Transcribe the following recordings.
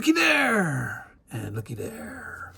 looky there, and looky there.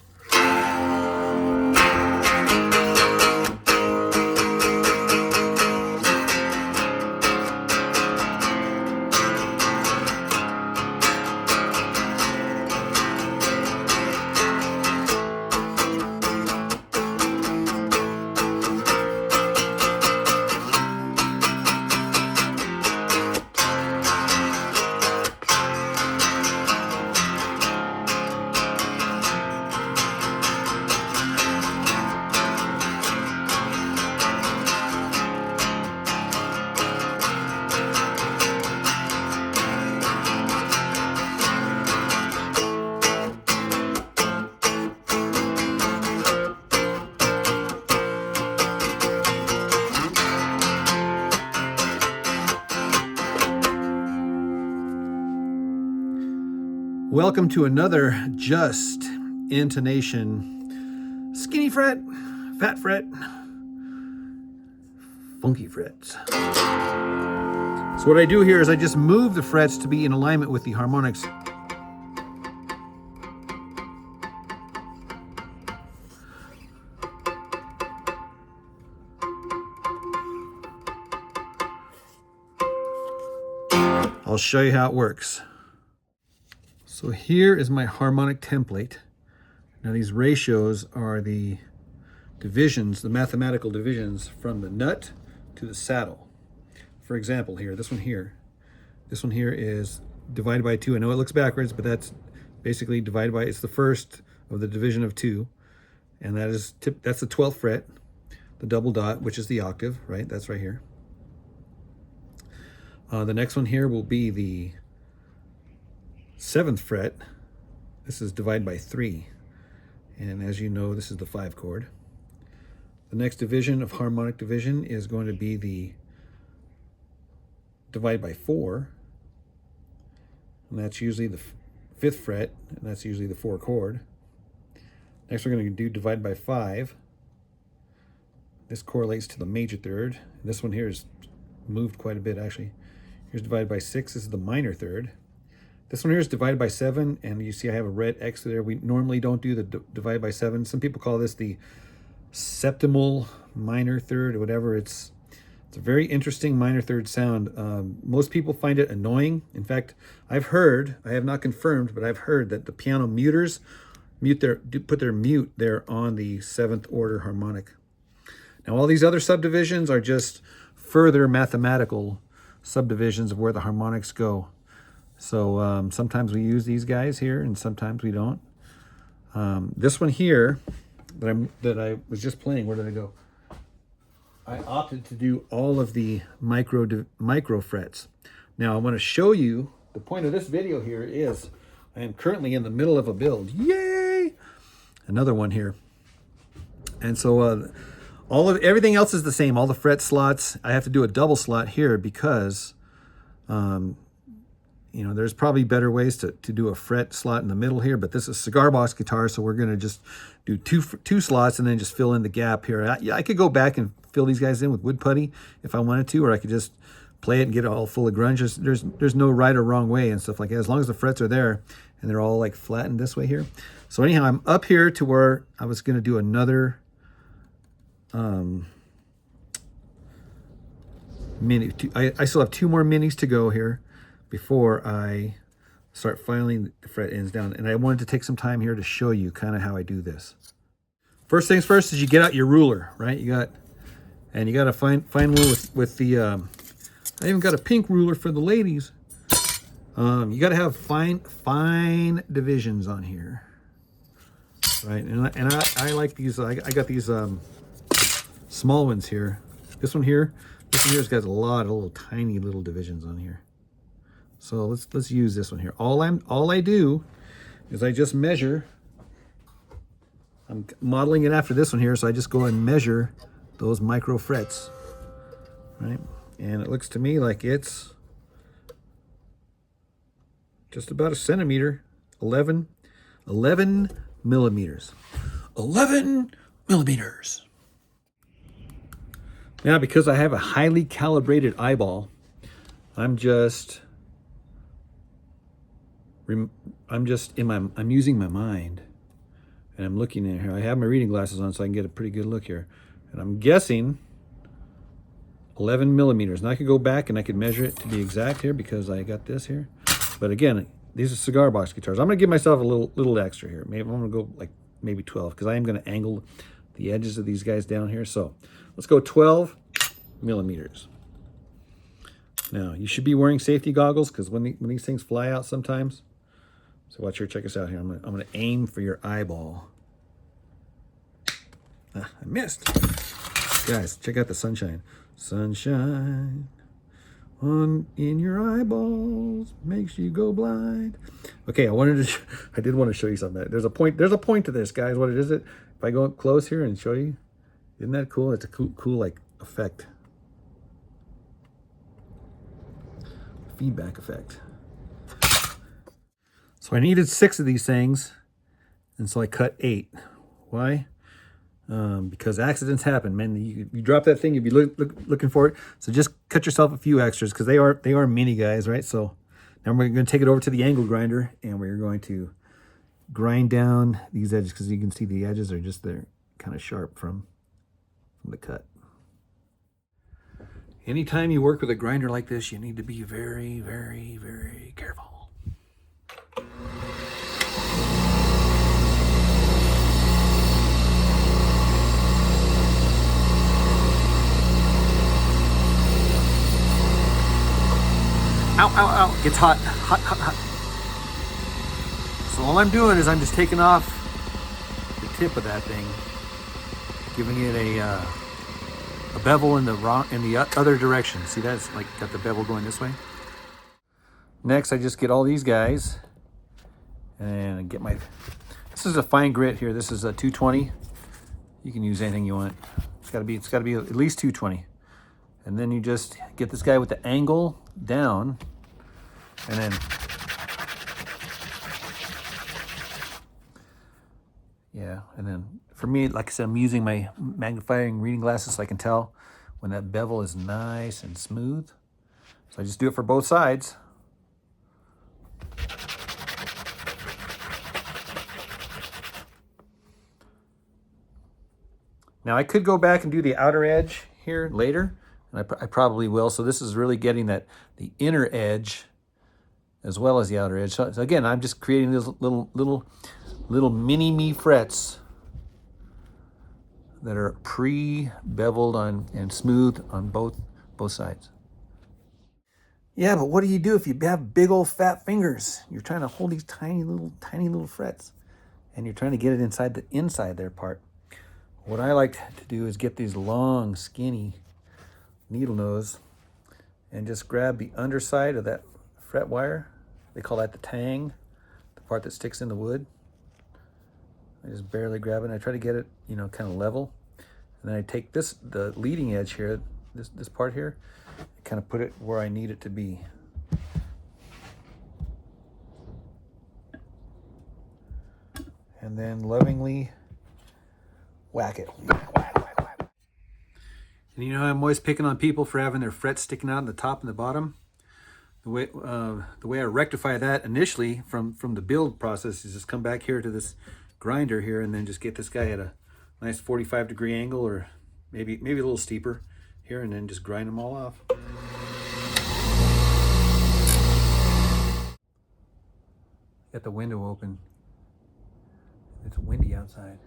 Welcome to another Just Intonation skinny fret, fat fret, funky frets. So what I do here is I just move the frets to be in alignment with the harmonics. I'll show you how it works. So here is my harmonic template. Now these ratios are the divisions, the mathematical divisions from the nut to the saddle. For example here, this one here is divided by 2. I know it looks backwards, but that's basically divided by, it's the first of the division of 2. And that's the 12th fret, the double dot, which is the octave, right? That's right here. The next one here will be the 7th fret. This is divided by 3, and as you know, this is the 5 chord. The next division of harmonic division is going to be the divide by 4, and that's usually the 5th fret, and that's usually the 4 chord. Next we're going to do divide by 5. This correlates to the major third. This one here is moved quite a bit actually. Here's divided by 6. This is the minor third. This one here is divided by 7, and you see I have a red X there. We normally don't do the divide by 7. Some people call this the septimal minor third or whatever. It's a very interesting minor third sound. Most people find it annoying. In fact, I've heard, I have not confirmed, but I've heard that the piano muters put their mute there on the 7th order harmonic. Now all these other subdivisions are just further mathematical subdivisions of where the harmonics go. So sometimes we use these guys here and sometimes we don't. This one here that I was just playing, where did I go? I opted to do all of the micro frets. Now I want to show you, the point of this video here is I am currently in the middle of a build. Yay! Another one here. And so everything else is the same. All the fret slots, I have to do a double slot here because you know, there's probably better ways to do a fret slot in the middle here, but this is cigar box guitar, so we're going to just do two slots and then just fill in the gap here. I could go back and fill these guys in with wood putty if I wanted to, or I could just play it and get it all full of grunge. There's no right or wrong way and stuff like that, as long as the frets are there and they're all like flattened this way here. So anyhow, I'm up here to where I was going to do another mini. I still have 2 more minis to go here before I start filing the fret ends down. And I wanted to take some time here to show you kind of how I do this. First things first is you get out your ruler, right? You got a fine ruler with the, I even got a pink ruler for the ladies. You got to have fine divisions on here, right? And I like these, I got these small ones here. This one here's got a lot of little tiny little divisions on here. So let's use this one here. All I do is I just measure. I'm modeling it after this one here, so I just go and measure those micro frets, right? And it looks to me like it's just about a centimeter, 11 millimeters. 11 millimeters. Now, because I have a highly calibrated eyeball, I'm just I'm just I'm using my mind, and I'm looking in here. I have my reading glasses on so I can get a pretty good look here. And I'm guessing 11 millimeters. And I could go back and I could measure it to be exact here because I got this here. But again, these are cigar box guitars. I'm gonna give myself a little extra here. Maybe I'm gonna go like maybe 12 because I am gonna angle the edges of these guys down here. So let's go 12 millimeters. Now you should be wearing safety goggles because when these things fly out sometimes. So watch here, check this out here. I'm gonna aim for your eyeball. Ah, I missed. Guys, check out the sunshine. Sunshine in your eyeballs makes you go blind. Okay, I did want to show you something. There's a point to this, guys. What is it? If I go up close here and show you, isn't that cool? It's a cool like effect. Feedback effect. So I needed 6 of these things, and so I cut 8. Why? Because accidents happen, man. You drop that thing, you'd be looking for it. So just cut yourself a few extras because they are mini guys, right? So now we're going to take it over to the angle grinder, and we're going to grind down these edges because you can see the edges are just they're kind of sharp from the cut. Anytime you work with a grinder like this, you need to be very, very, very careful. Ow, ow, ow. Gets hot. Hot, hot, hot. So all I'm doing is I'm just taking off the tip of that thing, giving it a bevel in the other direction. See, that's like got the bevel going this way. Next, I just get all these guys and get my, this is a fine grit here. This is a 220. You can use anything you want. It's gotta be at least 220. And then you just get this guy with the angle down, and then, yeah, and then for me, like I said, I'm using my magnifying reading glasses so I can tell when that bevel is nice and smooth. So I just do it for both sides. Now I could go back and do the outer edge here later, and I probably will. So this is really getting the inner edge as well as the outer edge. So again, I'm just creating these little mini me frets that are pre-beveled on and smooth on both sides. Yeah, but what do you do if you have big old fat fingers? You're trying to hold these tiny little frets, and you're trying to get it inside their part. What I like to do is get these long, skinny needle nose and just grab the underside of that fret wire. They call that the tang, the part that sticks in the wood. I just barely grab it and I try to get it, kind of level. And then I take the leading edge here, this part here, and kind of put it where I need it to be. And then lovingly whack it. Whack, whack, whack, whack. And I'm always picking on people for having their frets sticking out in the top and the bottom. The way I rectify that initially from the build process is just come back here to this grinder here and then just get this guy at a nice 45-degree angle, or maybe a little steeper here, and then just grind them all off. Got the window open. It's windy outside.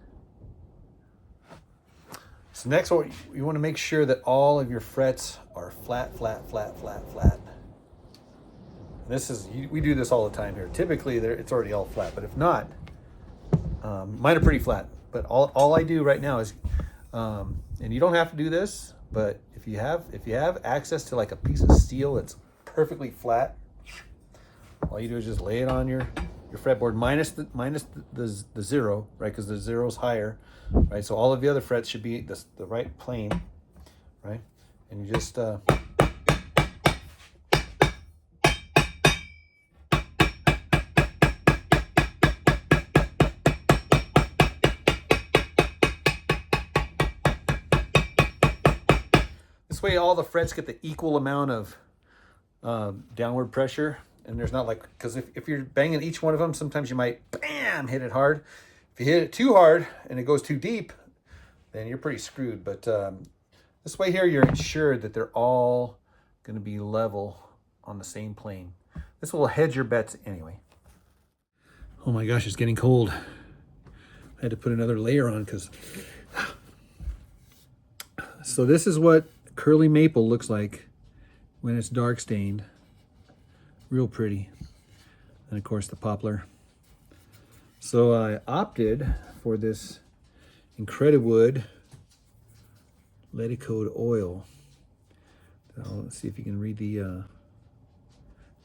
So next, you want to make sure that all of your frets are flat, flat, flat, flat, flat. We do this all the time here. Typically, it's already all flat, but if not, mine are pretty flat. But all I do right now is, and you don't have to do this, but if you have access to like a piece of steel that's perfectly flat, all you do is just lay it on your fretboard minus the zero, right? Because the zero's higher, right? So all of the other frets should be the right plane, right? And you just this way all the frets get the equal amount of downward pressure and there's not like, because if you're banging each one of them, sometimes you might, bam, hit it hard. If you hit it too hard and it goes too deep, then you're pretty screwed. But this way here, you're ensured that they're all going to be level on the same plane. This will hedge your bets anyway. Oh my gosh, it's getting cold. I had to put another layer on because... So this is what curly maple looks like when it's dark stained. Real pretty. And of course the poplar. So I opted for this Incrediwood Leadicode oil. Let's see if you can read the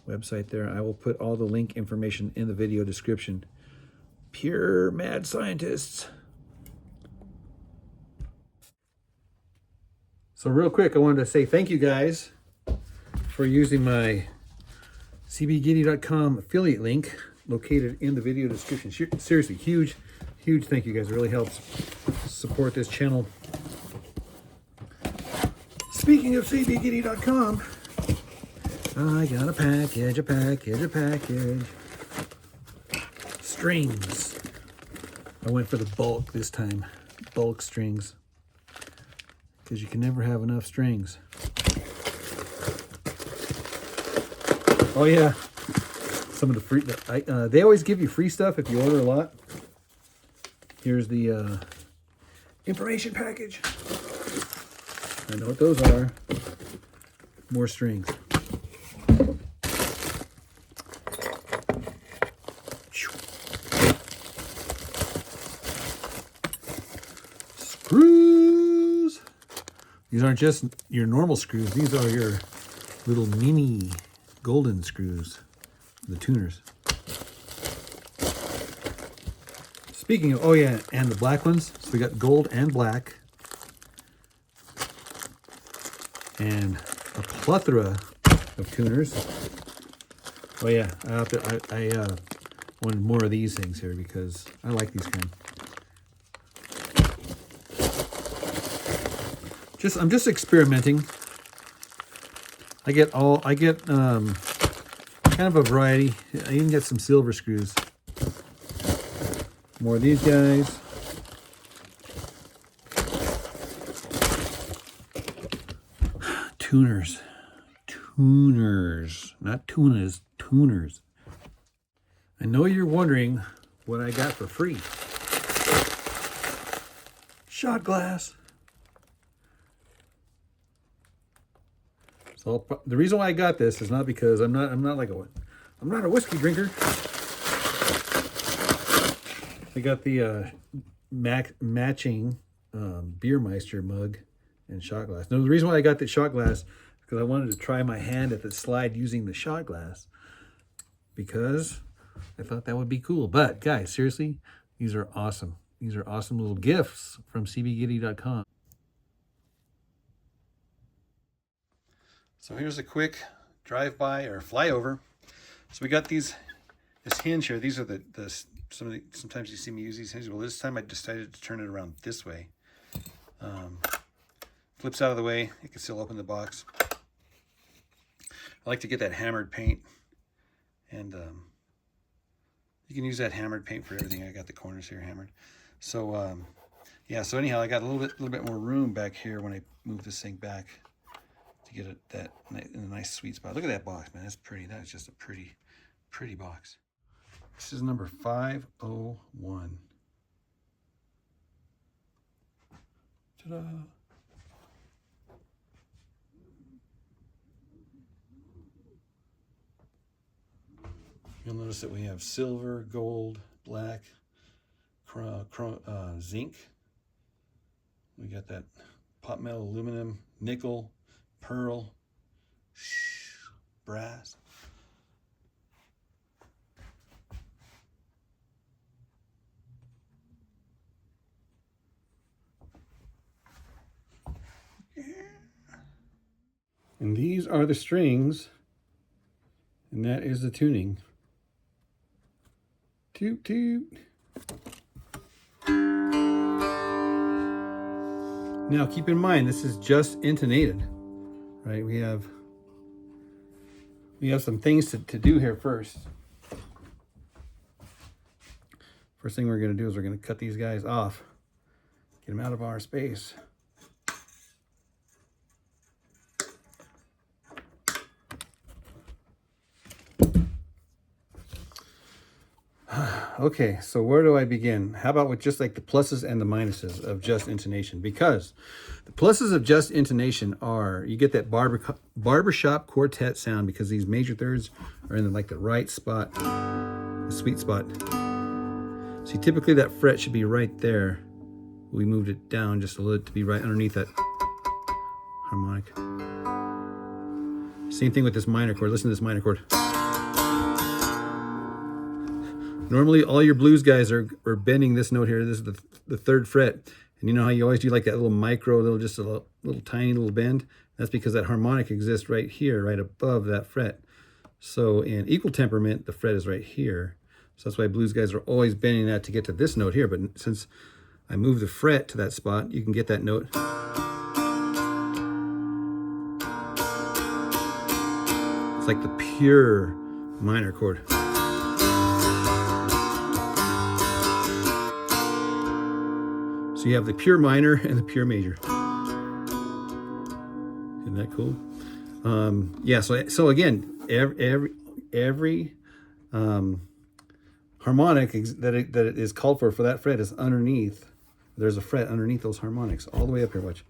website there. I will put all the link information in the video description. Pure mad scientists. So real quick, I wanted to say thank you guys for using my CBGYcom affiliate link located in the video description. Seriously, huge thank you guys. It really helps support this channel. Speaking of CBGYcom, I got a package. Strings. I went for the bulk this time. Bulk strings. Because you can never have enough strings. Oh yeah. Some of the free, they always give you free stuff if you order a lot. Here's the information package. I know what those are. More strings. Screws. These aren't just your normal screws. These are your little mini golden screws, the tuners. Speaking of, oh yeah, and the black ones. So we got gold and black. And a plethora of tuners. Oh yeah, I wanted more of these things here because I like these kind. I'm just experimenting. I get kind of a variety. I even get some silver screws. More of these guys. Tuners. Not tunas, tuners. I know you're wondering what I got for free. Shot glass. So the reason why I got this is not because I'm not a whiskey drinker. I got the matching Beermeister mug and shot glass. Now the reason why I got the shot glass is because I wanted to try my hand at the slide using the shot glass because I thought that would be cool. But guys, seriously, these are awesome. These are awesome little gifts from CBGYcom. So here's a quick drive-by or flyover. So we got this hinge here. These are sometimes you see me use these hinges. Well, this time I decided to turn it around this way. Flips out of the way. You can still open the box. I like to get that hammered paint, and you can use that hammered paint for everything. I got the corners here hammered. So yeah. So anyhow, I got a little bit more room back here when I move this thing back to get that in a nice sweet spot. Look at that box, man. That's pretty. That's just a pretty box. This is number 501. Ta-da! You'll notice that we have silver, gold, black, zinc. We got that pot metal, aluminum, nickel, pearl, brass. And these are the strings, and that is the tuning. Toot toot. Now keep in mind, this is just intonated, right? We have We have some things to do here first. First thing we're going to do is we're going to cut these guys off. Get them out of our space. Okay, so where do I begin? How about with just like the pluses and the minuses of just intonation? Because the pluses of just intonation are, you get that barbershop quartet sound because these major thirds are in the right spot, the sweet spot. See, typically that fret should be right there. We moved it down just a little to be right underneath that harmonic. Same thing with this minor chord. Listen to this minor chord. Normally, all your blues guys are bending this note here. This is the third fret. And you know how you always do like that little micro, just a little tiny little bend? That's because that harmonic exists right here, right above that fret. So in equal temperament, the fret is right here. So that's why blues guys are always bending that to get to this note here. But since I move the fret to that spot, you can get that note. It's like the pure minor chord. So you have the pure minor and the pure major. Isn't that cool? Yeah. So again, every harmonic that it is called for that fret is underneath. There's a fret underneath those harmonics all the way up here. Watch.